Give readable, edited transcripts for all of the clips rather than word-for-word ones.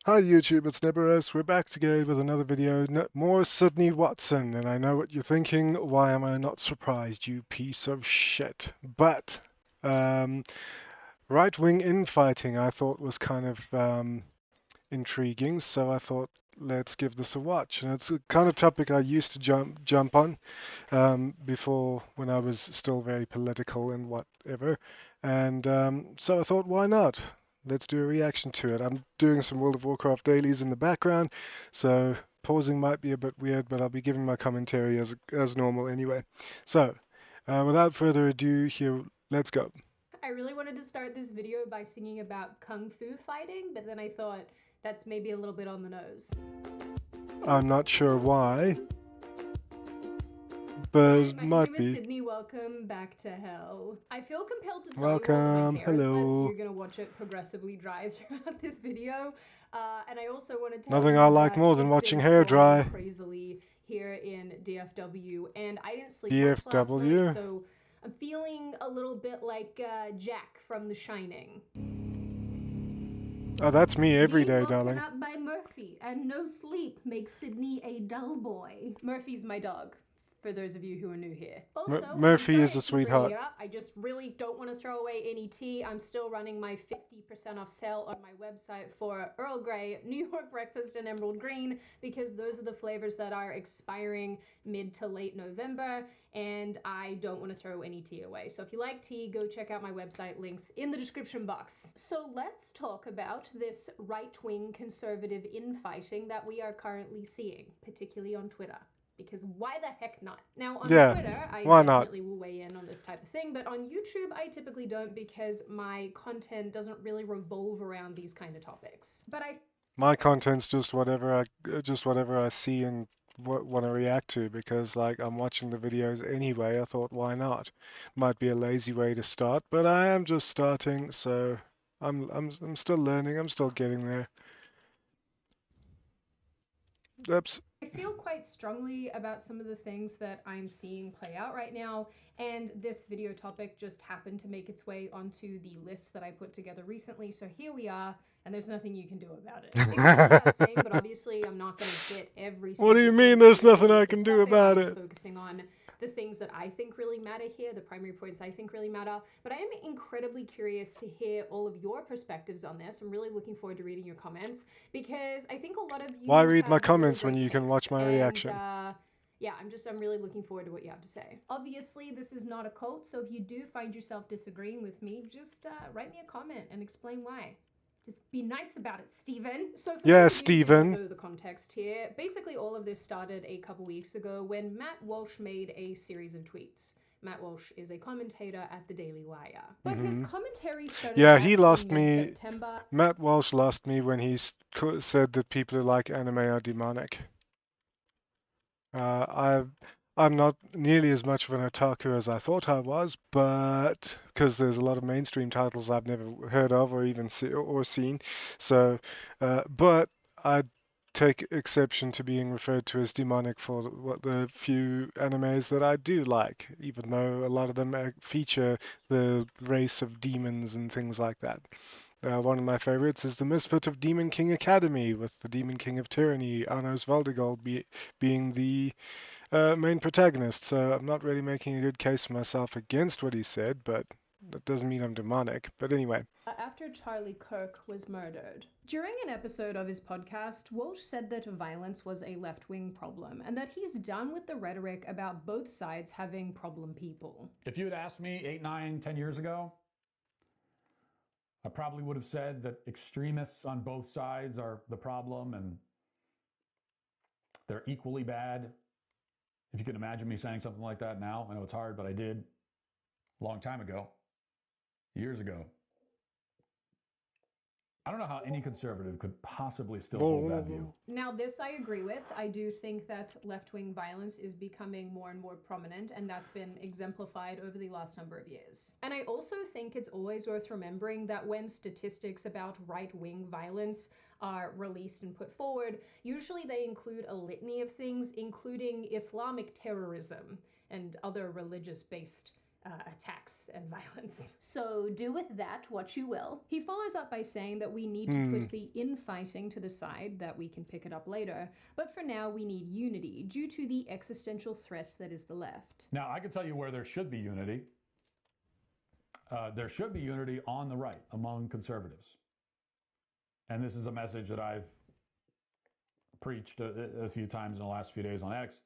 Hi YouTube, it's Neberos. We're back again with another video. More Sydney Watson, and I know what you're thinking. Why am I not surprised, you piece of shit? But um, right-wing infighting I thought was kind of intriguing, so I thought let's give this a watch. And it's a kind of topic I used to jump on before when I was still very political and whatever. And so I thought, why not? Let's do a reaction to it. I'm doing some World of Warcraft dailies in the background, so pausing might be a bit weird, but I'll be giving my commentary as normal anyway. So, without further ado, here, let's go. I really wanted to start this video by singing about kung fu fighting, but then I thought that's maybe a little bit on the nose. I'm not sure why, Hi, but my might name is be. Sydney. Welcome back to hell. I feel compelled to tell you all that my Welcome. hair is wet, so Hello. you're gonna watch it progressively dry throughout this video. And I also want to tell Nothing I you like that more than it's been watching hair storming dry. crazily here in DFW, and I didn't sleep much last night, DFW. so I'm feeling a little bit like Jack from The Shining. Oh, that's me every Being day, woken darling. up by Murphy and no sleep makes Sydney a dull boy. Murphy's my dog, for those of you who are new here. Also, I'm Murphy sorry is I a keep bringing sweetheart. it up. I just really don't want to throw away any tea. I'm still running my 50% off sale on my website for Earl Grey, New York Breakfast, and Emerald Green because those are the flavors that are expiring mid to late November, and I don't want to throw any tea away. So if you like tea, go check out my website, links in the description box. So let's talk about this right-wing conservative infighting that we are currently seeing, particularly on Twitter. Because why the heck not? Now, on Yeah, Twitter, I why not? definitely will weigh in on this type of thing, but on YouTube, I typically don't because my content doesn't really revolve around these kind of topics. But I My content's just whatever I see and want to react to because like I'm watching the videos anyway. I thought why not? Might be a lazy way to start, but I am just starting, so I'm still learning. I'm still getting there. Oops. I feel quite strongly about some of the things that I'm seeing play out right now, and this video topic just happened to make its way onto the list that I put together recently. So here we are, and there's nothing you can do about it. It goes without saying, but obviously, I'm not going to hit every What do single you mean thing there's nothing associated I with can this do topic. I'm about just it? focusing on the things that I think really matter here, the primary points I think really matter. But I am incredibly curious to hear all of your perspectives on this. I'm really looking forward to reading your comments because I think a lot of Why you read my have really comments when great you can takes, watch my and reaction? yeah, I'm really looking forward to what you have to say. Obviously, this is not a cult, so if you do find yourself disagreeing with me, just write me a comment and explain why. Just be nice about it, Steven. So, for Yeah, those of you who don't Steven. know the context here, basically all of this started a couple weeks ago when Matt Walsh made a series of tweets. Matt Walsh is a commentator at the Daily Wire. But his Hmm. commentary started Yeah, back he in lost mid me. September. Matt Walsh lost me when he said that people who like anime are demonic. Uh, I I'm not nearly as much of an otaku as I thought I was, but because there's a lot of mainstream titles I've never heard of or even seen, so but I take exception to being referred to as demonic for what the few animes that I do like, even though a lot of them feature the race of demons and things like that. One of my favorites is the Misfit of Demon King Academy, with the Demon King of Tyranny, Arnos Valdegold, being the main protagonist. So I'm not really making a good case for myself against what he said, but that doesn't mean I'm demonic. But anyway. After Charlie Kirk was murdered. During an episode of his podcast, Walsh said that violence was a left wing problem and that he's done with the rhetoric about both sides having problem people. If you had asked me 8, 9, 10 years ago, I probably would have said that extremists on both sides are the problem and they're equally bad. If you can imagine me saying something like that now, I know it's hard, but I did a long time ago, years ago. I don't know how any conservative could possibly still hold that view. Now, this I agree with. I do think that left wing violence is becoming more and more prominent, and that's been exemplified over the last number of years. And I also think it's always worth remembering that when statistics about right wing violence are released and put forward, usually they include a litany of things, including Islamic terrorism and other religious based attacks and violence. So do with that what you will. He follows up by saying that we need to put the infighting to the side, that we can pick it up later, but for now we need unity due to the existential threat that is the left. Now, I can tell you where there should be unity. There should be unity on the right among conservatives. And this is a message that I've preached a few times in the last few days on X.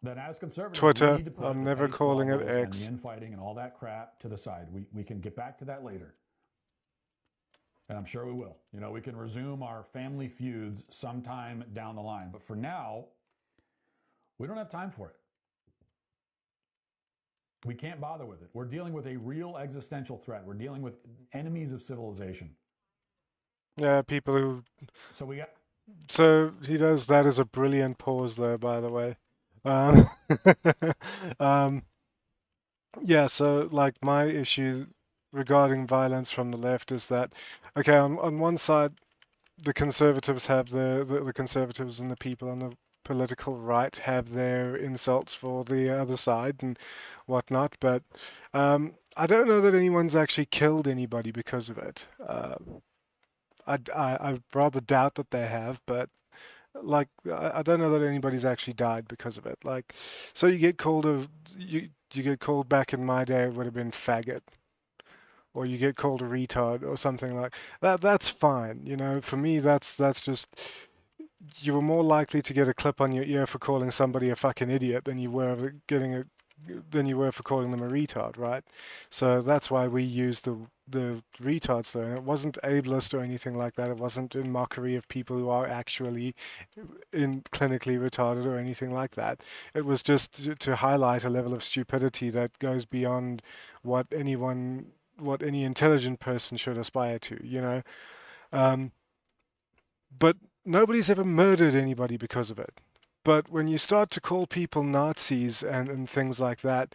That as conservatives, Twitter. we need to put I'm the never pay calling it squabbles and X. the infighting and all that crap to the side. We can get back to that later. And I'm sure we will. You know, we can resume our family feuds sometime down the line. But for now, we don't have time for it. We can't bother with it. We're dealing with a real existential threat. We're dealing with enemies of civilization. Yeah, people who... So we got... So he does that as a brilliant pause there, by the way. Um, yeah, so like my issue regarding violence from the left is that, okay, on one side, the conservatives have the conservatives and the people on the political right have their insults for the other side and whatnot, but I don't know that anyone's actually killed anybody because of it. I rather doubt that they have, but like I don't know that anybody's actually died because of it. Like, so you get called you get called back in my day it would have been faggot, or you get called a retard or something like that. That's fine, you know. For me, that's just you were more likely to get a clip on your ear for calling somebody a fucking idiot than you were for calling them a retard, right? So that's why we use the retards there. And it wasn't ableist or anything like that. It wasn't in mockery of people who are actually in clinically retarded or anything like that. It was just to highlight a level of stupidity that goes beyond what any intelligent person should aspire to, you know. But nobody's ever murdered anybody because of it. But when you start to call people Nazis and things like that,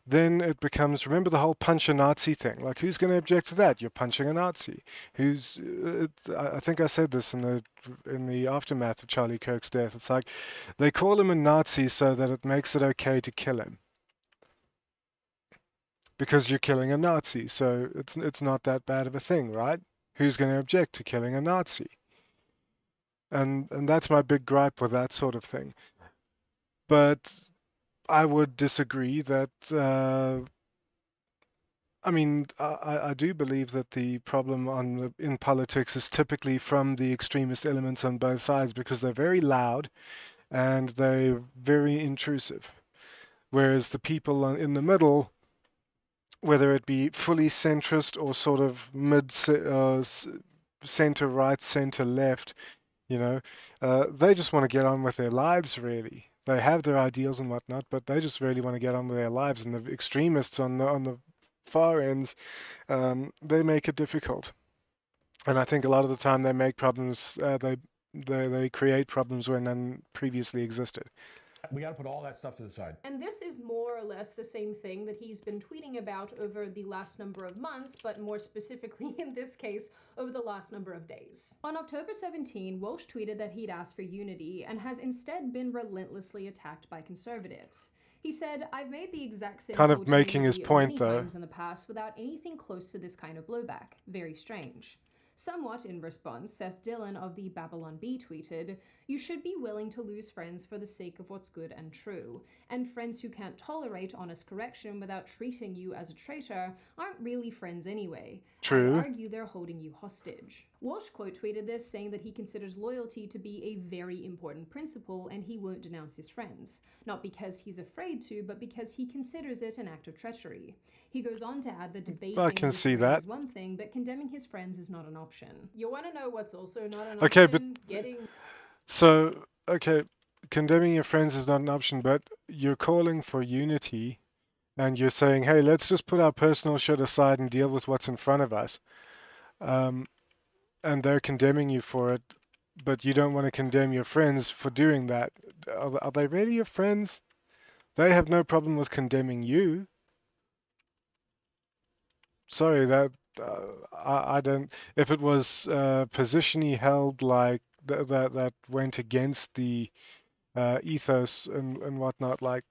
then it becomes, remember the whole punch a Nazi thing. Like, who's going to object to that? You're punching a Nazi. I think I said this in the aftermath of Charlie Kirk's death. It's like they call him a Nazi so that it makes it okay to kill him because you're killing a Nazi. So it's not that bad of a thing, right? Who's going to object to killing a Nazi? And that's my big gripe with that sort of thing. But I would disagree that I mean I do believe that the problem in politics is typically from the extremist elements on both sides because they're very loud and they're very intrusive. Whereas the people in the middle, whether it be fully centrist or sort of center right, center left, you know, they just want to get on with their lives, really. They have their ideals and whatnot, but they just really want to get on with their lives. And the extremists on the far ends, they make it difficult. And I think a lot of the time they make problems. They create problems where none previously existed. We got to put all that stuff to the side. And this is more or less the same thing that he's been tweeting about over the last number of months, but more specifically in this case, over the last number of days. On October 17, Walsh tweeted that he'd asked for unity and has instead been relentlessly attacked by conservatives. He said, "I've made the exact same Kind call of to making his unity point, many though. times in the past without anything close to this kind of blowback. Very strange." Somewhat in response, Seth Dillon of the Babylon Bee tweeted, "You should be willing to lose friends for the sake of what's good and true. And friends who can't tolerate honest correction without treating you as a traitor aren't really friends anyway. I'd True. argue they're holding you hostage." Walsh quote tweeted this, saying that he considers loyalty to be a very important principle and he won't denounce his friends. Not because he's afraid to, but because he considers it an act of treachery. He goes on to add that debating I and can see disagreeing that. is one thing, but condemning his friends is not an option. You want to know what's also not an Okay, option? okay, condemning your friends is not an option, but you're calling for unity and you're saying, hey, let's just put our personal shit aside and deal with what's in front of us. And they're condemning you for it, but you don't want to condemn your friends for doing that. Are they really your friends? They have no problem with condemning you. Sorry, I don't. If it was a position he held like that went against the ethos and whatnot, like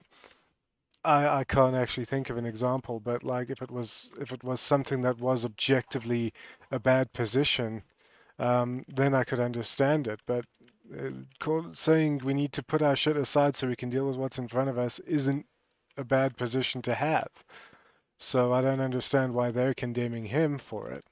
I can't actually think of an example, but like if it was something that was objectively a bad position, then I could understand it. But saying we need to put our shit aside so we can deal with what's in front of us isn't a bad position to have. So I don't understand why they're condemning him for it.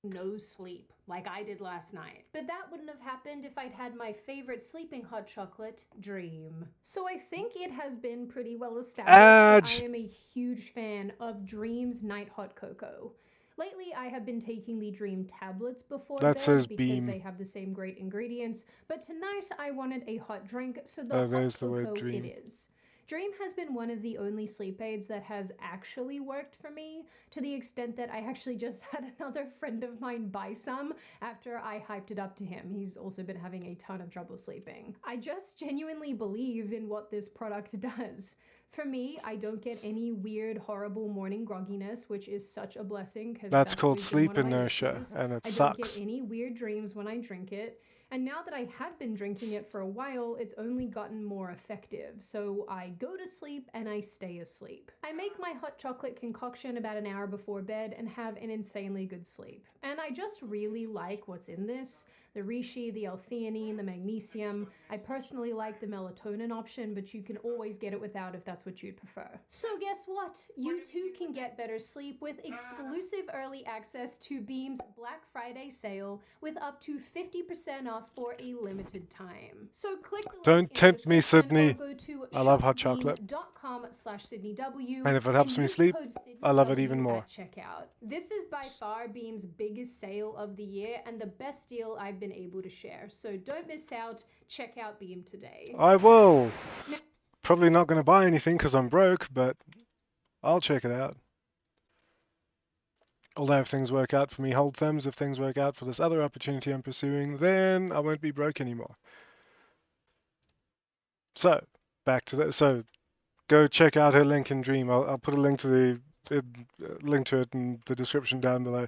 No sleep like I did last night. But that wouldn't have happened if I'd had my favorite sleeping hot chocolate, Dream. So I think it has been pretty well established that I Ad! am a huge fan of Dream's Night Hot Cocoa. Lately, I have been taking the Dream tablets before That says bed because beam. they have the same great ingredients, but tonight I wanted a hot drink, so the Oh, hot there's the word cocoa it dream. is. Dream has been one of the only sleep aids that has actually worked for me, to the extent that I actually just had another friend of mine buy some after I hyped it up to him. He's also been having a ton of trouble sleeping. I just genuinely believe in what this product does. For me, I don't get any weird, horrible morning grogginess, which is such a blessing because That's that's called always been sleep one of my inertia, issues. and it I don't get sucks. any weird dreams when I drink it. And now that I have been drinking it for a while, it's only gotten more effective. So I go to sleep and I stay asleep. I make my hot chocolate concoction about an hour before bed and have an insanely good sleep. And I just really like what's in this. The reishi, the L-theanine, the magnesium. I personally like the melatonin option, but you can always get it without if that's what you'd prefer. So guess what? You too can get better sleep with exclusive early access to Beam's Black Friday sale with up to 50% off for a limited time. So click the link Don't in the tempt me, description or Sydney. go to I love hot chocolate. shopbeam.com/SydneyW And if it and helps me use sleep, code I love it even SydneyW more. at checkout. This is by far Beam's biggest sale of the year and the best deal I've been able to share. So don't miss out. Check out Beam today. I will. Now, Probably not going to buy anything because I'm broke, but I'll check it out. Although if things work out for me, hold thumbs. If things work out for this other opportunity I'm pursuing, then I won't be broke anymore. So, back to that. So, go check out her link in Dream. I'll put a link to link to it in the description down below.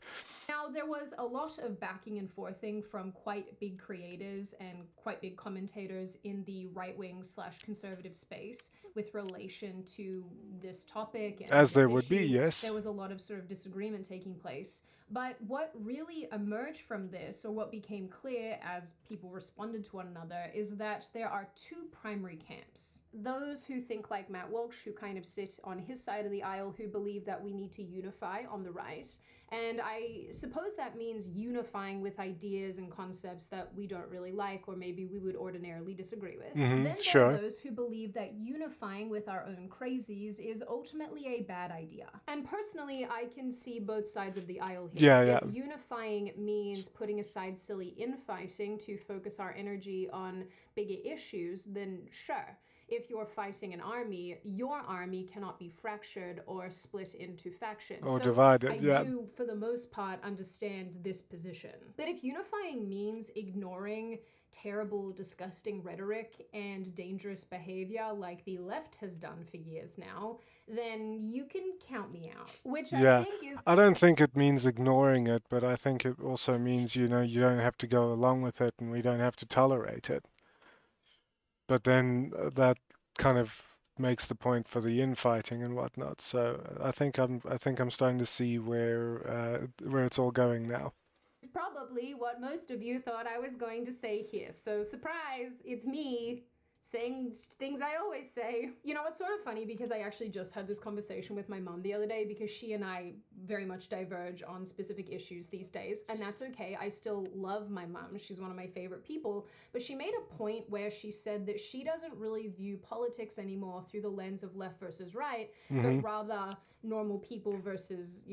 Now, there was a lot of backing and forthing from quite big creators and quite big commentators in the right-wing/conservative space with relation to this topic and As this there would be, issue. yes. There was a lot of sort of disagreement taking place. But what really emerged from this, or what became clear as people responded to one another, is that there are two primary camps. Those who think like Matt Walsh, who kind of sit on his side of the aisle, who believe that we need to unify on the right, and I suppose that means unifying with ideas and concepts that we don't really like, or maybe we would ordinarily disagree with. Then there are Sure. those who believe that unifying with our own crazies is ultimately a bad idea. And personally, I can see both sides of the aisle here. Yeah, yeah. If unifying means putting aside silly infighting to focus our energy on bigger issues, then sure. If you're fighting an army, your army cannot be fractured or split into factions. Or so divided, I yeah. do, for the most part, understand this position. But if unifying means ignoring terrible, disgusting rhetoric and dangerous behavior like the left has done for years now, then you can count me out. Which I Yeah. think is. I don't think it means ignoring it, but I think it also means, you don't have to go along with it and we don't have to tolerate it. But then that kind of makes the point for the infighting and whatnot. So I think I'm starting to see where it's all going now. It's probably what most of you thought I was going to say here. So, surprise, it's me saying things I always say. You know, it's sort of funny because I actually just had this conversation with my mom the other day because she and I very much diverge on specific issues these days, and that's okay. I still love my mom. She's one of my favorite people, but she made a point where she said that she doesn't really view politics anymore through the lens of left versus right, but rather normal people versus,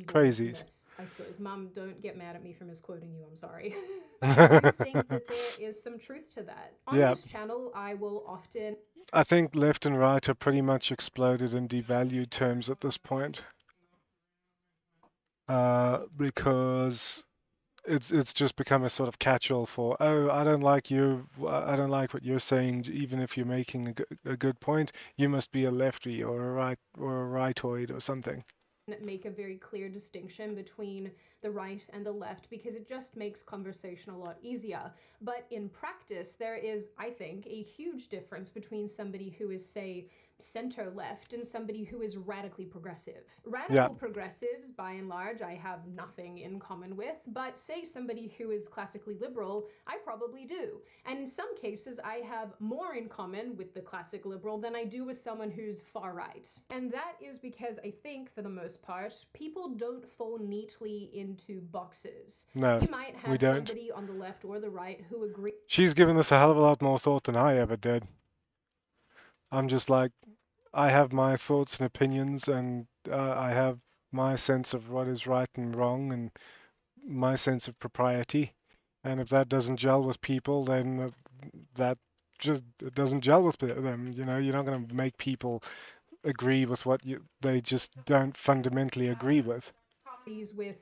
Crazies. evilness, I suppose. Mom, don't get mad at me for misquoting you. I'm sorry. But I do think that there is some truth to that. On Yeah. this channel, I will often. I think left and right are pretty much exploded in devalued terms at this point. Because it's just become a sort of catch-all for, oh, I don't like you, I don't like what you're saying, even if you're making a good point, you must be a lefty or a rightoid or something. Make a very clear distinction between the right and the left because it just makes conversation a lot easier. But in practice, there is, I think, a huge difference between somebody who is, say, center left and somebody who is radically progressive. Yeah. Radical progressives, by and large, I have nothing in common with, but say somebody who is classically liberal, I probably do. And in some cases, I have more in common with the classic liberal than I do with someone who's far right. And that is because I think, for the most part, people don't fall neatly into boxes. No, You might we have don't. somebody on the left or the right who agree. She's given this a hell of a lot more thought than I ever did. I'm just like, I have my thoughts and opinions, and I have my sense of what is right and wrong, and my sense of propriety. And if that doesn't gel with people, then that just it doesn't gel with them. You know, you're not going to make people agree with what they just don't fundamentally agree with. With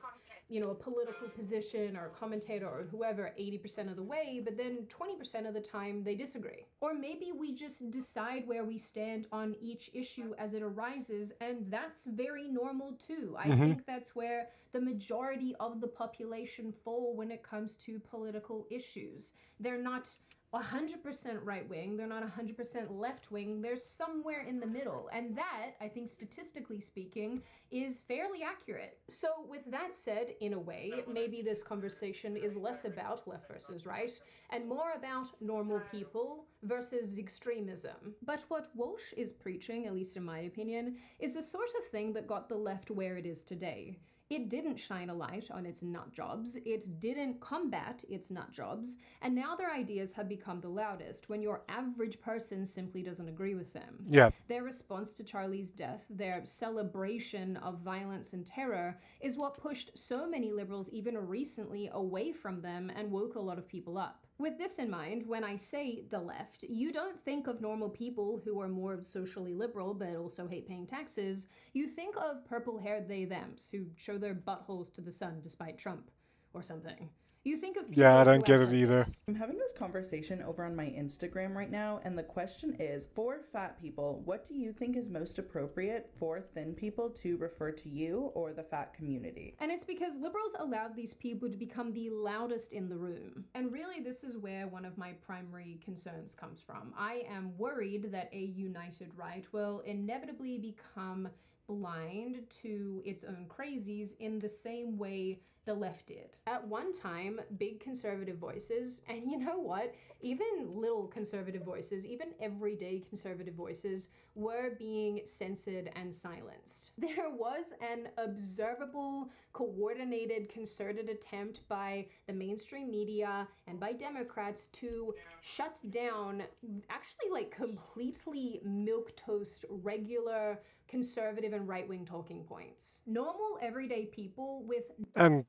a political position or a commentator or whoever 80% of the way, but then 20% of the time they disagree. Or maybe we just decide where we stand on each issue as it arises, and that's very normal too. I think that's where the majority of the population fall when it comes to political issues. They're not 100% right wing, they're not 100% left wing, they're somewhere in the middle. And that, I think, statistically speaking, is fairly accurate. So, with that said, in a way, maybe this conversation is less about left versus right and more about normal people versus extremism. But what Walsh is preaching, at least in my opinion, is the sort of thing that got the left where it is today. It didn't shine a light on its nut jobs, it didn't combat its nut jobs, and now their ideas have become the loudest when your average person simply doesn't agree with them. Yeah. Their response to Charlie's death, their celebration of violence and terror, is what pushed so many liberals even recently away from them and woke a lot of people up. With this in mind, when I say the left, you don't think of normal people who are more socially liberal but also hate paying taxes. You think of purple-haired they-thems who show their buttholes to the sun despite Trump or something. You think of people Yeah, I who don't get act it like either. this. I'm having this conversation over on my Instagram right now, and the question is, for fat people, what do you think is most appropriate for thin people to refer to you or the fat community? And it's because liberals allowed these people to become the loudest in the room. And really, this is where one of my primary concerns comes from. I am worried that a united right will inevitably become blind to its own crazies in the same way the left did. At one time, big conservative voices, and you know what? Even little conservative voices, even everyday conservative voices, were being censored and silenced. There was an observable, coordinated, concerted attempt by the mainstream media and by Democrats to shut down actually like completely milquetoast regular conservative and right-wing talking points. Normal everyday people with And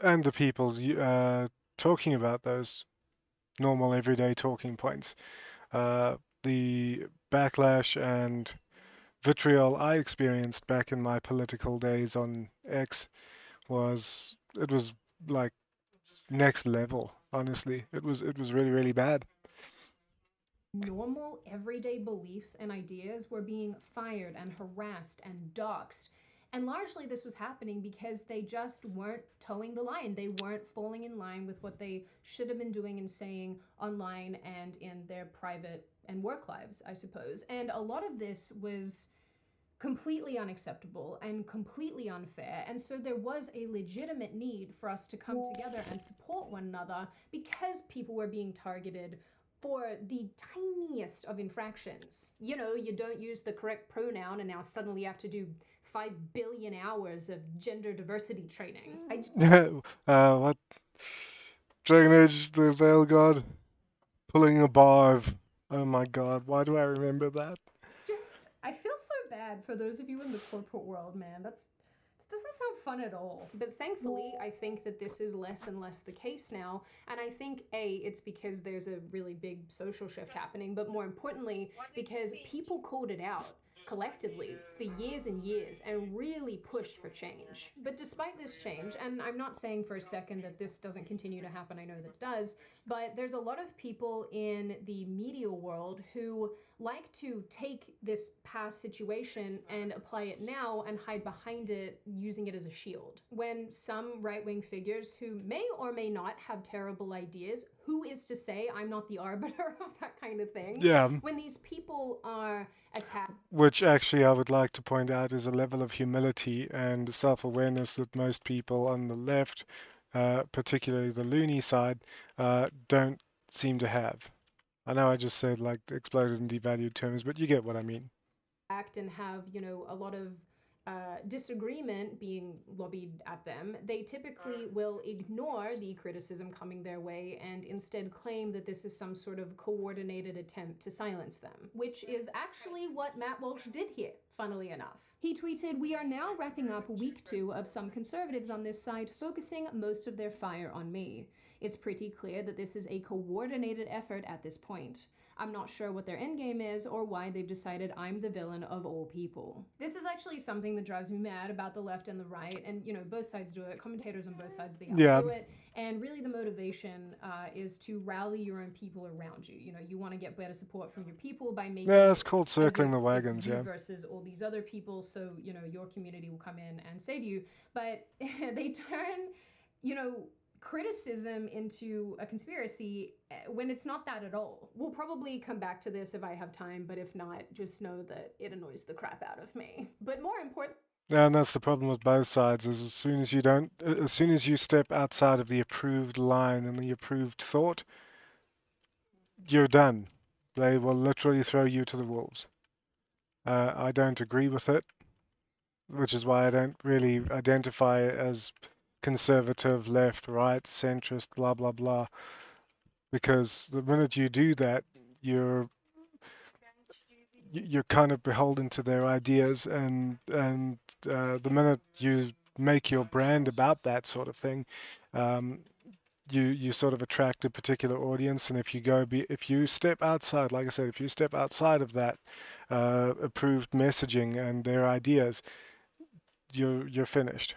the people talking about those normal everyday talking points, the backlash and vitriol I experienced back in my political days on X was like next level. Honestly, it was really bad. normal everyday beliefs and ideas were being fired and harassed and doxxed. And largely this was happening because they just weren't towing the line. They weren't falling in line with what they should have been doing and saying online and in their private and work lives, I suppose. And a lot of this was completely unacceptable and completely unfair. And so there was a legitimate need for us to come together and support one another because people were being targeted for the tiniest of infractions. You know, you don't use the correct pronoun and now suddenly you have to do 5 billion hours of gender diversity training. What? Dragon Age, the Veil God, pulling a barv. Oh my god, why do I remember that? I feel so bad for those of you in the corporate world, man. This doesn't sound fun at all. But thankfully, I think that this is less and less the case now. And I think, A, it's because there's a really big social shift happening, but more importantly, because people called it out collectively for years and years and really pushed for change. But despite this change, and I'm not saying for a second that this doesn't continue to happen, I know that it does, but there's a lot of people in the media world who like to take this past situation and apply it now and hide behind it, using it as a shield. When some right-wing figures who may or may not have terrible ideas, who is to say I'm not the arbiter of that kind of thing? Yeah. When these people are attacked. Which actually I would like to point out is a level of humility and self-awareness that most people on the left, particularly the loony side, don't seem to have. I know I just said like exploded and devalued terms, but you get what I mean. And have, you know, a lot of disagreement being lobbied at them, they typically will ignore the criticism coming their way and instead claim that this is some sort of coordinated attempt to silence them, which is actually what Matt Walsh did here, funnily enough. He tweeted, "We are now wrapping up week 2 of some conservatives on this site focusing most of their fire on me. It's pretty clear that this is a coordinated effort at this point. I'm not sure what their endgame is or why they've decided I'm the villain of all people." This is actually something that drives me mad about the left and the right, and you know, both sides do it. Commentators on both sides of the aisle do it, and really the motivation is to rally your own people around you. You know, you want to get better support from your people by making it's called circling the wagons, wagons, yeah. Versus all these other people, so you know your community will come in and save you. But they turn, you know, criticism into a conspiracy when it's not that at all. We'll probably come back to this if I have time, but if not, just know that it annoys the crap out of me. But more important. Yeah, and that's the problem with both sides is as soon as you step outside of the approved line and the approved thought, you're done. They will literally throw you to the wolves. I don't agree with it, which is why I don't really identify as conservative, left, right, centrist, blah, blah, blah. Because the minute you do that, you're kind of beholden to their ideas, and the minute you make your brand about that sort of thing, you sort of attract a particular audience. And if you step outside, like I said, if you step outside of that approved messaging and their ideas, you're finished.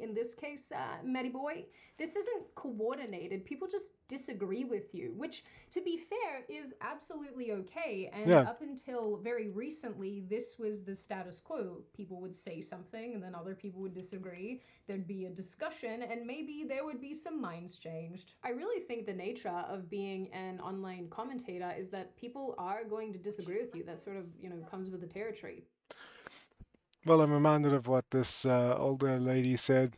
In this case, Matty Boy, this isn't coordinated. People just disagree with you, which, to be fair, is absolutely okay. And up until very recently, this was the status quo. People would say something, and then other people would disagree. There'd be a discussion, and maybe there would be some minds changed. I really think the nature of being an online commentator is that people are going to disagree with you. That sort of, you know, comes with the territory. Well, I'm reminded of what this older lady said.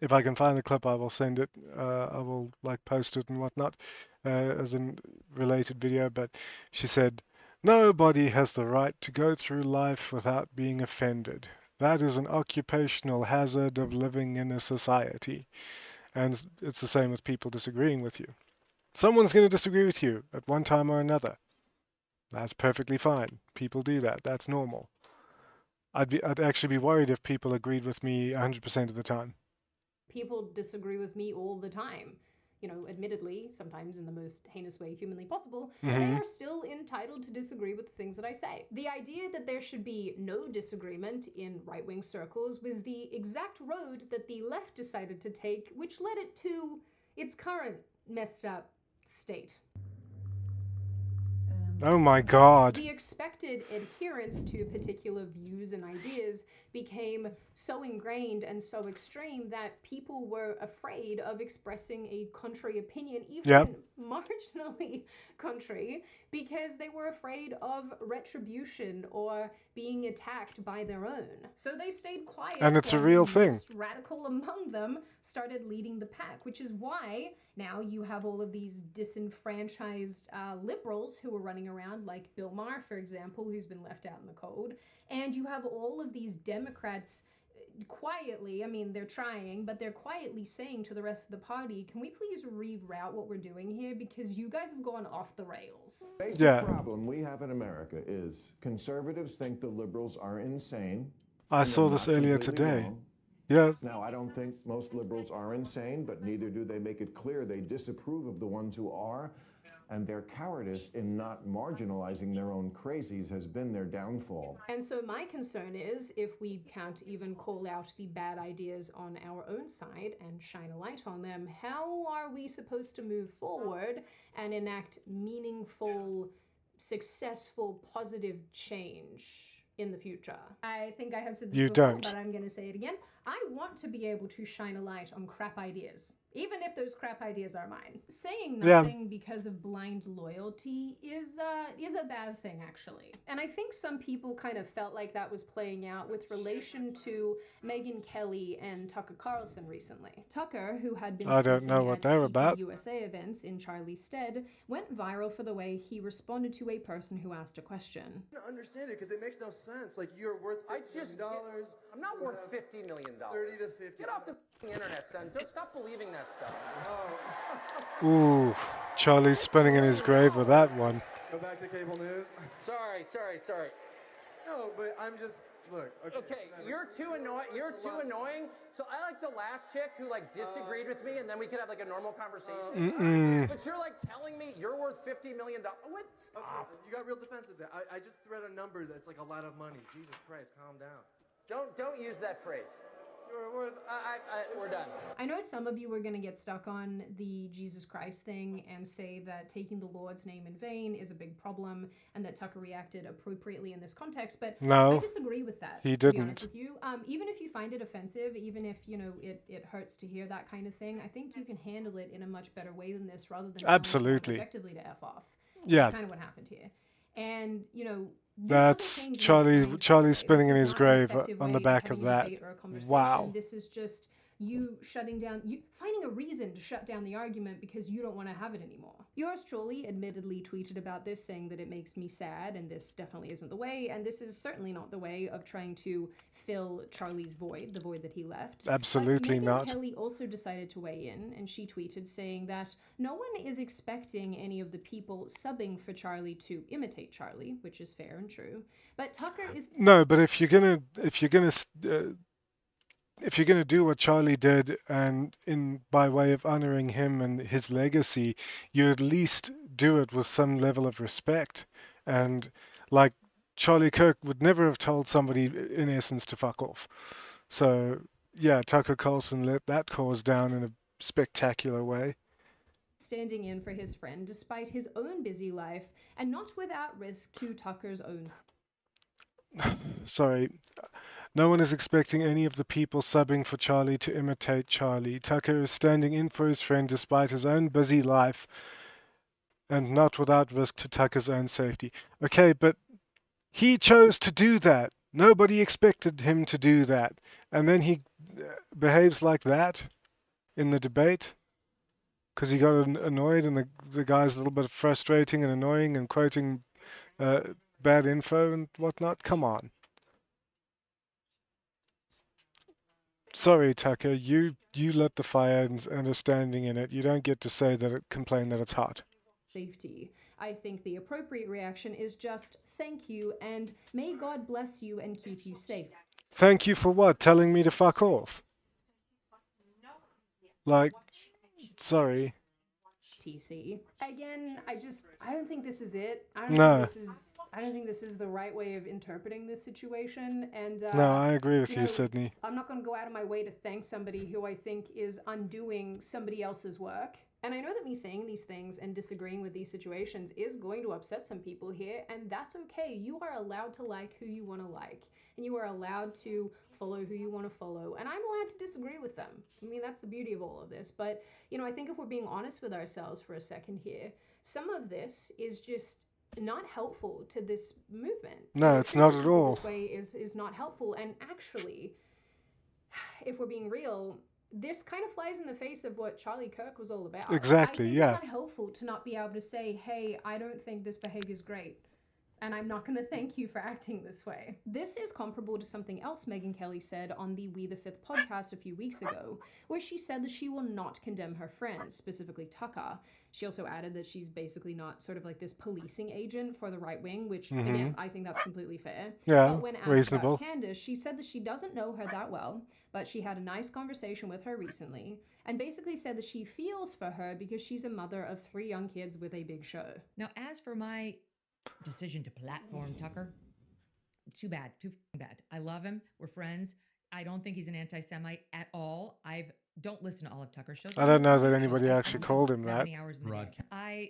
If I can find the clip, I will send it. I will like post it and whatnot as a related video. But she said, "Nobody has the right to go through life without being offended. That is an occupational hazard of living in a society." And it's the same with people disagreeing with you. Someone's going to disagree with you at one time or another. That's perfectly fine. People do that. That's normal. I'd actually be worried if people agreed with me 100% of the time. People disagree with me all the time. You know, admittedly, sometimes in the most heinous way humanly possible, and they are still entitled to disagree with the things that I say. The idea that there should be no disagreement in right-wing circles was the exact road that the left decided to take, which led it to its current messed up state. Oh my God. The expected adherence to particular views and ideas became so ingrained and so extreme that people were afraid of expressing a contrary opinion, even marginally contrary, because they were afraid of retribution or being attacked by their own. So they stayed quiet. And it's a real thing. Most radical among them started leading the pack, which is why now you have all of these disenfranchised liberals who are running around, like Bill Maher, for example, who's been left out in the cold. And you have all of these Democrats quietly, I mean, they're trying, but they're quietly saying to the rest of the party, can we please reroute what we're doing here? Because you guys have gone off the rails. Basic problem we have in America is conservatives think the liberals are insane. I saw this earlier today. Wrong. Yeah. Now, I don't think most liberals are insane, but neither do they make it clear they disapprove of the ones who are. And their cowardice in not marginalizing their own crazies has been their downfall. And so my concern is, if we can't even call out the bad ideas on our own side and shine a light on them, how are we supposed to move forward and enact meaningful, successful, positive change in the future? I think I have said this before, but I'm going to say it again. I want to be able to shine a light on crap ideas. even if those crap ideas are mine. Saying Yeah. nothing because of blind loyalty is a bad thing, actually. And I think some people kind of felt like that was playing out with relation to Megyn Kelly and Tucker Carlson recently. Tucker, who had been I don't know speaking what at they're TP about. USA events in Charlie's stead, went viral for the way he responded to a person who asked a question. I don't understand it because it makes no sense. Like, you're worth $50 million. I'm not worth $50 million. 30 to 50. Get off the internet, son. Don't stop believing that stuff. Oh. Ooh, Charlie's spinning in his grave with that one. Go back to cable news. Sorry. No, but I'm just look. Okay, you're too annoying. So I like the last chick who like disagreed with me, and then we could have like a normal conversation. But you're like telling me you're worth $50 million. What? Stop. Okay, you got real defensive there. I just read a number that's like a lot of money. Jesus Christ, calm down. Don't use that phrase. You're worth. We're done. I know some of you are going to get stuck on the Jesus Christ thing and say that taking the Lord's name in vain is a big problem and that Tucker reacted appropriately in this context, but No, I disagree with that. he To be honest didn't. with you, even if you find it offensive, even if it hurts to hear that kind of thing, I think you can handle it in a much better way than this, rather than telling someone Absolutely. effectively to f off. Yeah, That's kind of what happened here, and this that's doesn't change what I'm trying to Charlie say. spinning This in is his not an grave effective on the way back having of a that. debate or a conversation. Wow. This is just you shutting down, you finding a reason to shut down the argument because you don't want to have it anymore. Yours truly admittedly tweeted about this, saying that it makes me sad, and this definitely isn't the way, and this is certainly not the way of trying to fill Charlie's void, the void that he left. Absolutely but Megyn not. Kelly also decided to weigh in, and she tweeted saying that no one is expecting any of the people subbing for Charlie to imitate Charlie, which is fair and true, but Tucker is No, but if you're gonna do what Charlie did, and by way of honoring him and his legacy, you at least do it with some level of respect. And like Charlie Kirk would never have told somebody in essence to fuck off. So yeah, Tucker Carlson let that cause down in a spectacular way. standing in for his friend despite his own busy life and not without risk to Tucker's own. Sorry. No one is expecting any of the people subbing for Charlie to imitate Charlie. Tucker is standing in for his friend despite his own busy life and not without risk to Tucker's own safety. Okay, but he chose to do that. Nobody expected him to do that. And then he behaves like that in the debate because he got annoyed and the guy's a little bit frustrating and annoying and quoting bad info and whatnot. Come on. Sorry, Tucker, you lit the fire and are standing in it. You don't get to say complain that it's hot. Safety. I think the appropriate reaction is just thank you and may God bless you and keep you safe. Thank you for what? Telling me to fuck off? Like, sorry. TC. Again, I don't think this is it. I don't think this is the right way of interpreting this situation. And No, I agree with you, Sydney. I'm not going to go out of my way to thank somebody who I think is undoing somebody else's work. And I know that me saying these things and disagreeing with these situations is going to upset some people here, and that's okay. You are allowed to like who you want to like, and you are allowed to follow who you want to follow, and I'm allowed to disagree with them. I mean, that's the beauty of all of this. But, I think if we're being honest with ourselves for a second here, some of this is just not helpful to this movement. No, it's not at all. This way is not helpful, and actually, if we're being real, this kind of flies in the face of what Charlie Kirk was all about. Exactly, I think yeah. it's unhelpful to not be able to say, hey, I don't think this behavior is great, and I'm not going to thank you for acting this way. This is comparable to something else Megyn Kelly said on the We the Fifth podcast a few weeks ago, where she said that she will not condemn her friends, specifically Tucker. She also added that she's basically not sort of like this policing agent for the right wing, which, again, I think that's completely fair. Yeah, but when asked reasonable. about Candace, she said that she doesn't know her that well, but she had a nice conversation with her recently, and basically said that she feels for her because she's a mother of 3 young kids with a big show. Now, as for my decision to platform Tucker, too bad, too bad. I love him. We're friends. I don't think he's an anti-Semite at all. Don't listen to all of Tucker's shows. I don't know that listen to anybody shows. actually I don't called have him that that. many hours in the day. I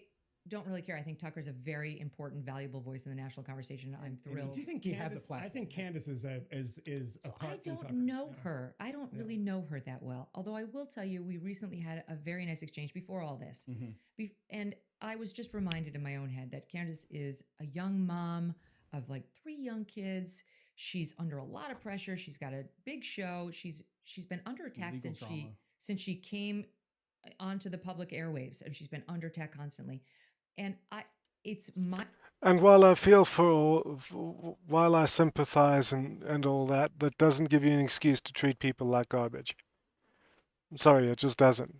don't really care. I think Tucker's a very important, valuable voice in the national conversation. I'm thrilled. Do you think he has a platform? I think Candace is apart from Tucker. I don't know her. I don't really know her that well. Although I will tell you, we recently had a very nice exchange before all this. And I was just reminded in my own head that Candace is a young mom of like 3 young kids. She's under a lot of pressure. She's got a big show. She's been under attack since she came onto the public airwaves, and she's been under attack constantly. And it's my And while I feel while I sympathize and all that, that doesn't give you an excuse to treat people like garbage. I'm sorry, it just doesn't.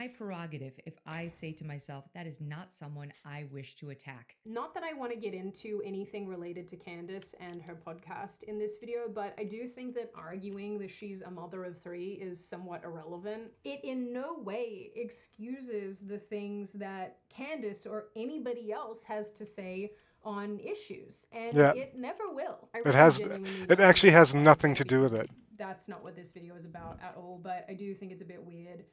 prerogative if I say to myself, that is not someone I wish to attack. Not that I want to get into anything related to Candace and her podcast in this video, but I do think that arguing that she's a mother of 3 is somewhat irrelevant. It in no way excuses the things that Candace or anybody else has to say on issues, and it never will. It actually has nothing to do with it. That's not what this video is about at all, but I do think it's a bit weird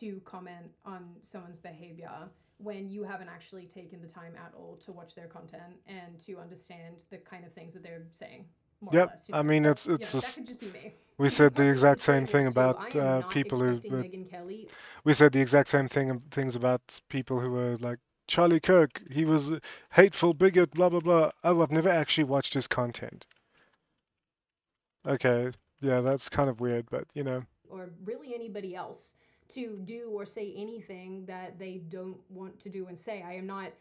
to comment on someone's behavior when you haven't actually taken the time at all to watch their content and to understand the kind of things that they're saying. Yep, I mean it's that could just be me. We said the exact same thing about people who. We said the exact same things about people who were like Charlie Kirk. He was a hateful bigot, blah blah blah. Oh, I've never actually watched his content. Okay, yeah, that's kind of weird, but you know. Or really anybody else to do or say anything that they don't want to do and say. I am not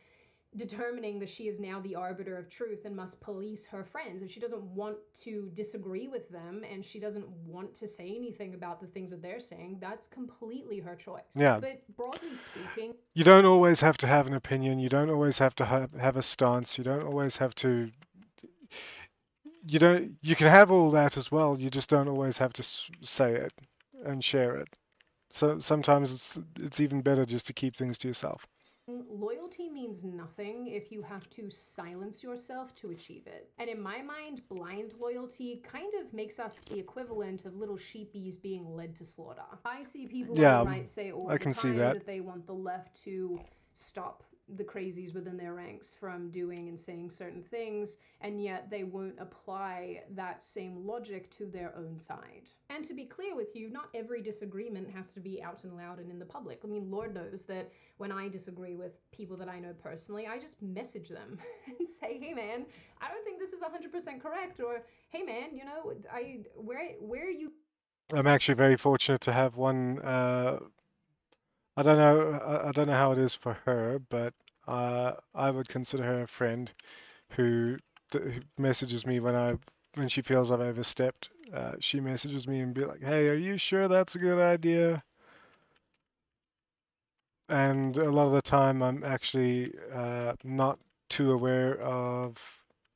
determining that she is now the arbiter of truth and must police her friends. If she doesn't want to disagree with them and she doesn't want to say anything about the things that they're saying, that's completely her choice. Yeah. But broadly speaking, you don't always have to have an opinion. You don't always have to have a stance. You don't always have to. You can have all that as well. You just don't always have to say it and share it. So sometimes it's even better just to keep things to yourself. Loyalty means nothing if you have to silence yourself to achieve it. And in my mind, blind loyalty kind of makes us the equivalent of little sheepies being led to slaughter. I see people on the right say all the time that they want the left to stop the crazies within their ranks from doing and saying certain things, and yet they won't apply that same logic to their own side. And to be clear with you, not every disagreement has to be out and loud and in the public. I mean, Lord knows that when I disagree with people that I know personally, I just message them and say, hey man, I don't think this is 100% correct, or hey man, you know, where are you? I'm actually very fortunate to have one. I don't know how it is for her, but I would consider her a friend who messages me when she feels I've overstepped. She messages me and be like, "Hey, are you sure that's a good idea?" And a lot of the time, I'm actually not too aware of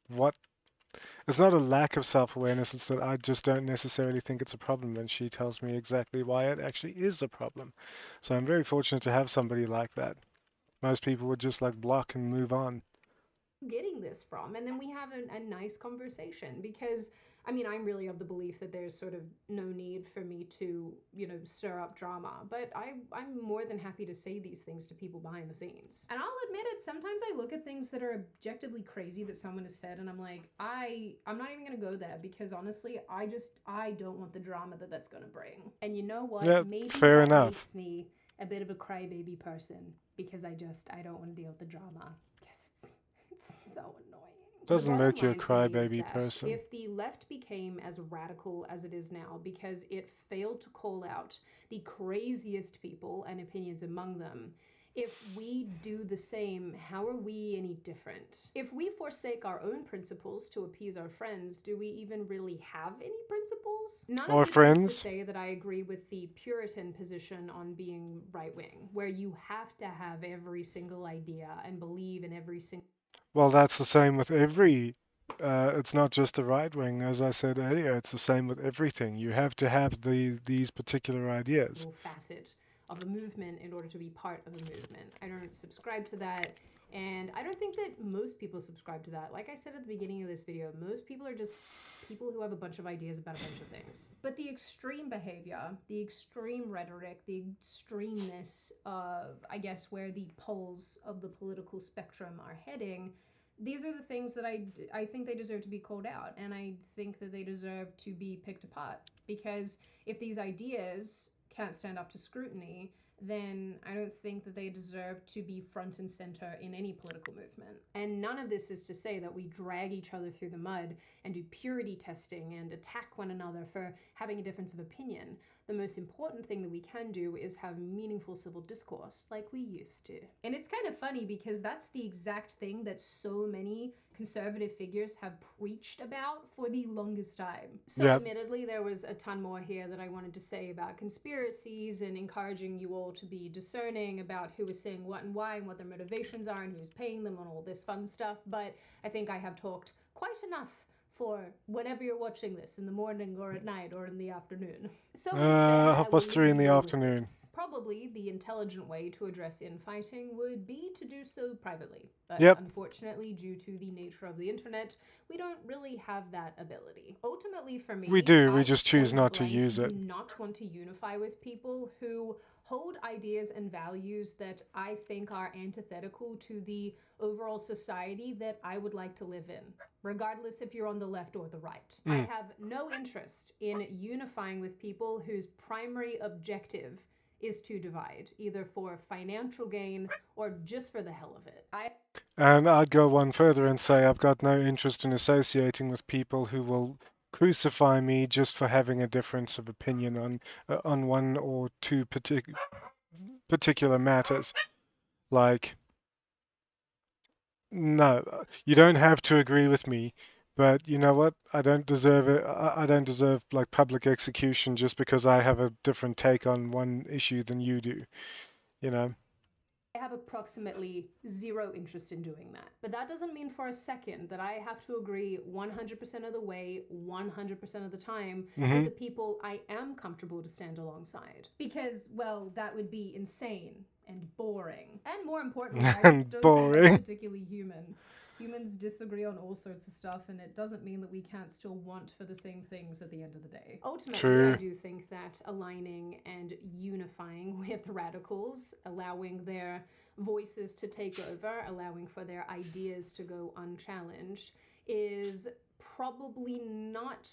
what. It's not a lack of self-awareness, it's that I just don't necessarily think it's a problem, and she tells me exactly why it actually is a problem. So I'm very fortunate to have somebody like that. Most people would just like block and move on. Getting this from? And then we have a nice conversation, because I mean, I'm really of the belief that there's sort of no need for me to, you know, stir up drama, but I'm more than happy to say these things to people behind the scenes. And I'll admit it, sometimes I look at things that are objectively crazy that someone has said, and I'm like, I'm not even gonna go there, because honestly, I don't want the drama that's gonna bring. And you know what? Yeah, maybe fair that enough. makes me a bit of a crybaby person, because I don't want to deal with the drama. It's so annoying. Doesn't make you a crybaby person. If the left became as radical as it is now because it failed to call out the craziest people and opinions among them, if we do the same, how are we any different? If we forsake our own principles to appease our friends, do we even really have any principles? None of this is to say that I agree with the Puritan position on being right-wing, where you have to have every single idea and believe in every single... Well, that's the same with every. It's not just the right wing, as I said earlier. It's the same with everything. You have to have these particular ideas. Facet of a movement in order to be part of a movement. I don't subscribe to that, and I don't think that most people subscribe to that. Like I said at the beginning of this video, most people are just people who have a bunch of ideas about a bunch of things. But the extreme behavior, the extreme rhetoric, the extremeness of, I guess, where the poles of the political spectrum are heading, these are the things that I think they deserve to be called out, and I think that they deserve to be picked apart. Because if these ideas can't stand up to scrutiny, then I don't think that they deserve to be front and center in any political movement. And none of this is to say that we drag each other through the mud and do purity testing and attack one another for having a difference of opinion. The most important thing that we can do is have meaningful civil discourse like we used to. And it's kind of funny because that's the exact thing that so many conservative figures have preached about for the longest time. So admittedly, there was a ton more here that I wanted to say about conspiracies and encouraging you all to be discerning about who is saying what and why and what their motivations are and who's paying them and all this fun stuff. But I think I have talked quite enough for whenever you're watching this, in the morning or at night or in the afternoon. So instead, 3:30 in the afternoon. Probably the intelligent way to address infighting would be to do so privately. But unfortunately, due to the nature of the internet, we don't really have that ability. Ultimately, for me, we do. We just choose not to use it. I do not want to unify with people who hold ideas and values that I think are antithetical to the overall society that I would like to live in, regardless if you're on the left or the right. I have no interest in unifying with people whose primary objective is to divide, either for financial gain or just for the hell of it. And I'd go one further and say I've got no interest in associating with people who will crucify me just for having a difference of opinion on one or two particular matters. Like, no, you don't have to agree with me, but you know what? I don't deserve it. I don't deserve like public execution just because I have a different take on one issue than you do. You know. I have approximately zero interest in doing that. But that doesn't mean for a second that I have to agree 100% of the way, 100% of the time with the people I am comfortable to stand alongside. Because, well, that would be insane and boring. And more importantly, I just don't think that's particularly human. Humans disagree on all sorts of stuff, and it doesn't mean that we can't still want for the same things at the end of the day. Ultimately, I do think that aligning and unifying with radicals, allowing their voices to take over, allowing for their ideas to go unchallenged, is probably not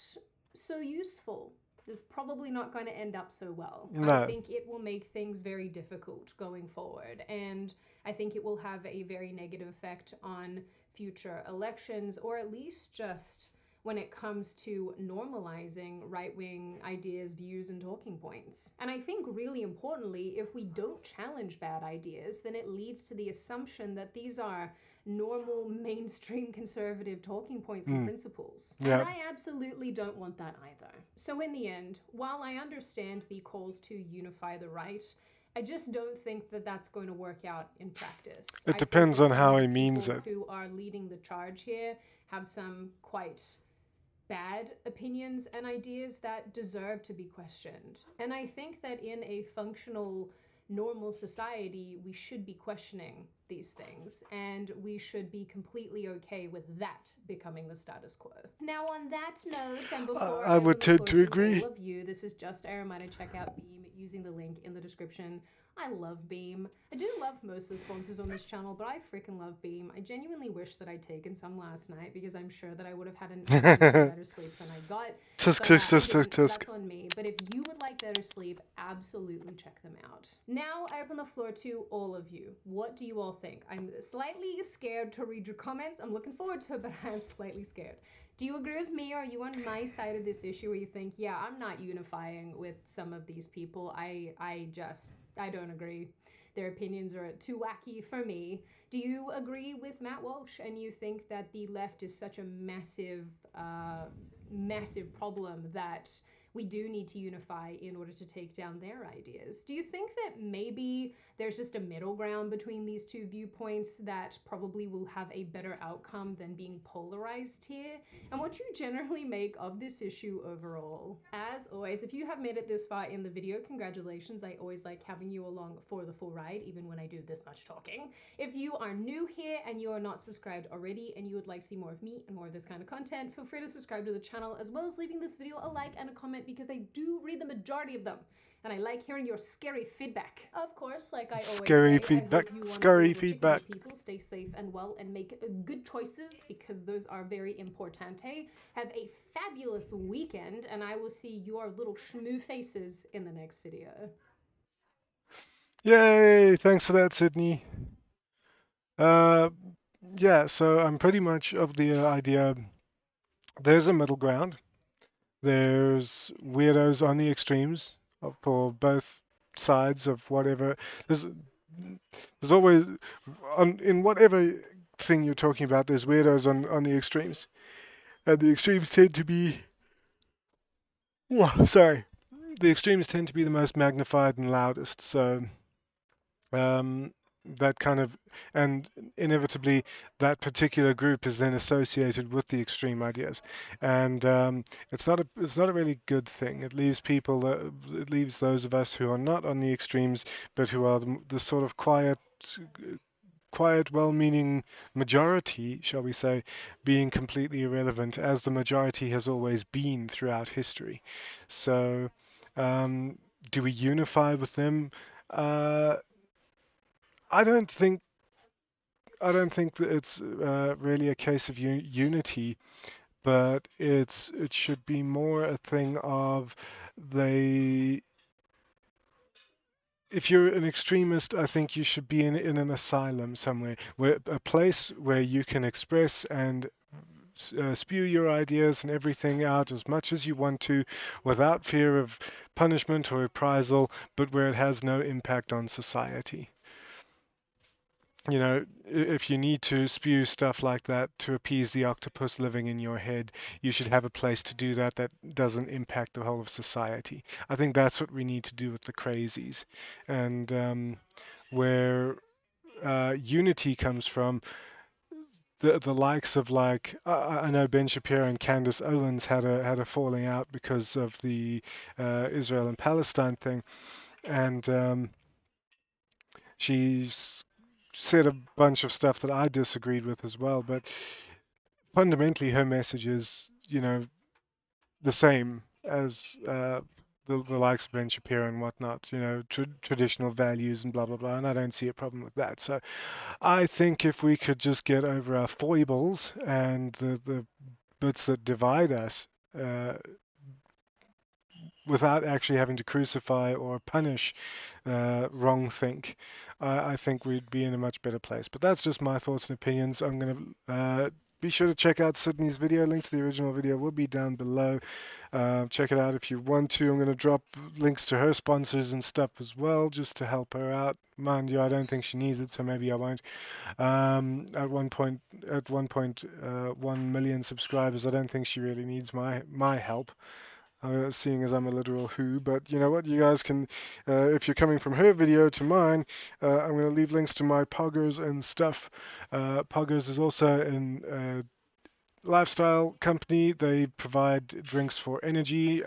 so useful. Is probably not going to end up so well. No. I think it will make things very difficult going forward, and I think it will have a very negative effect on future elections, or at least just when it comes to normalizing right-wing ideas, views, and talking points. And I think really importantly, if we don't challenge bad ideas, then it leads to the assumption that these are normal mainstream conservative talking points and principles. And I absolutely don't want that either. So in the end, while I understand the calls to unify the right, I just don't think that that's going to work out in practice. It depends on how he means it. Who are leading the charge here have some quite bad opinions and ideas that deserve to be questioned. And I think that in a functional, normal society, we should be questioning these things, and we should be completely okay with that becoming the status quo. Now, on that note, and before I would tend to agree. all of you, this is just a reminder to check out Beam using the link in the description. I love Beam. I do love most of the sponsors on this channel, but I freaking love Beam. I genuinely wish that I'd taken some last night because I'm sure that I would have had an better sleep than I got. That's on me. But if you would like better sleep, absolutely check them out. Now I open the floor to all of you. What do you all think? I'm slightly scared to read your comments. I'm looking forward to it, but I'm slightly scared. Do you agree with me, or are you on my side of this issue where you think, yeah, I'm not unifying with some of these people. I don't agree. Their opinions are too wacky for me. Do you agree with Matt Walsh and you think that the left is such a massive, massive problem that we do need to unify in order to take down their ideas? Do you think that maybe there's just a middle ground between these two viewpoints that probably will have a better outcome than being polarized here, and what you generally make of this issue overall. As always, if you have made it this far in the video, congratulations. I always like having you along for the full ride, even when I do this much talking. If you are new here and you are not subscribed already and you would like to see more of me and more of this kind of content, feel free to subscribe to the channel, as well as leaving this video a like and a comment, because I do read the majority of them and I like hearing your scary feedback. Of course, like I always Scary say, feedback. I hope you Scary wonderful feedback. people stay safe and well and make good choices, because those are very important. Have a fabulous weekend, and I will see your little shmoo faces in the next video. Yay! Thanks for that, Sydney. Yeah, so I'm pretty much of the idea there's a middle ground. There's weirdos on the extremes for both sides of whatever. There's always in whatever thing you're talking about. There's weirdos on the extremes, and the extremes tend to be. Sorry, the extremes tend to be the most magnified and loudest. So um, that kind of, and inevitably that particular group is then associated with the extreme ideas, and it's not a really good thing. It leaves people, it leaves those of us who are not on the extremes but who are the sort of quiet, well-meaning majority, shall we say, being completely irrelevant, as the majority has always been throughout history. So do we unify with them? Uh, I don't think that it's really a case of unity, but it should be more a thing of they. If you're an extremist, I think you should be in an asylum somewhere, where a place where you can express and spew your ideas and everything out as much as you want to, without fear of punishment or reprisal, but where it has no impact on society. You know, if you need to spew stuff like that to appease the octopus living in your head, you should have a place to do that that doesn't impact the whole of society. I think that's what we need to do with the crazies. And where unity comes from, the likes of, like, I know Ben Shapiro and Candace Owens had a falling out because of the Israel and Palestine thing, and she's said a bunch of stuff that I disagreed with as well, but fundamentally her message is, the same as the likes of Ben Shapiro and whatnot, traditional values and blah, blah, blah, and I don't see a problem with that. So I think if we could just get over our foibles and the bits that divide us, uh, without actually having to crucify or punish wrong think, I think we'd be in a much better place. But that's just my thoughts and opinions. I'm going to be sure to check out Sydney's video. Link to the original video will be down below. Check it out if you want to. I'm going to drop links to her sponsors and stuff as well, just to help her out. Mind you, I don't think she needs it, so maybe I won't. At 1.1 million subscribers, I don't think she really needs my help. Seeing as I'm a literal who, but you know what, you guys can, if you're coming from her video to mine, I'm going to leave links to my poggers and stuff. Poggers is also an lifestyle company. They provide drinks for energy,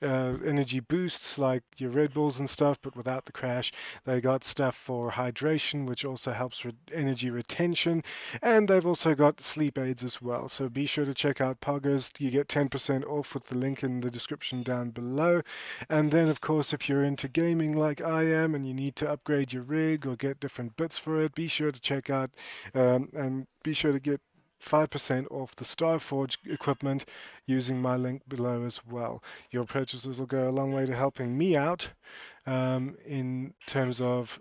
energy boosts like your Red Bulls and stuff, but without the crash. They got stuff for hydration, which also helps with energy retention, and they've also got sleep aids as well. So be sure to check out Poggers. You get 10% off with the link in the description down below. And then, of course, if you're into gaming like I am and you need to upgrade your rig or get different bits for it, be sure to check out and be sure to get 5% off the Starforge equipment using my link below as well. Your purchases will go a long way to helping me out in terms of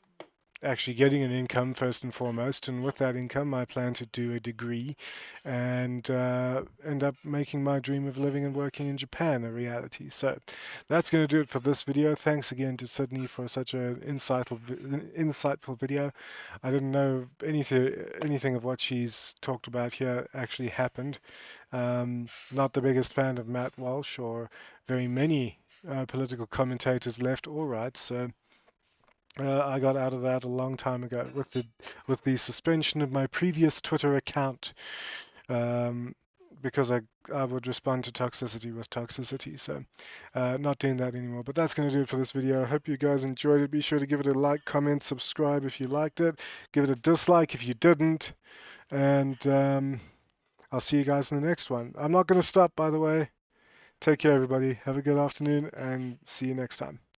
actually getting an income first and foremost, and with that income I plan to do a degree and end up making my dream of living and working in Japan a reality. So that's going to do it for this video. Thanks again to Sydney for such an insightful video. I didn't know anything of what she's talked about here actually happened. Not the biggest fan of Matt Walsh or very many political commentators left or right, so I got out of that a long time ago with the suspension of my previous Twitter account, because I would respond to toxicity with toxicity. So not doing that anymore. But that's going to do it for this video. I hope you guys enjoyed it. Be sure to give it a like, comment, subscribe if you liked it. Give it a dislike if you didn't. And I'll see you guys in the next one. I'm not going to stop, by the way. Take care, everybody. Have a good afternoon, and see you next time.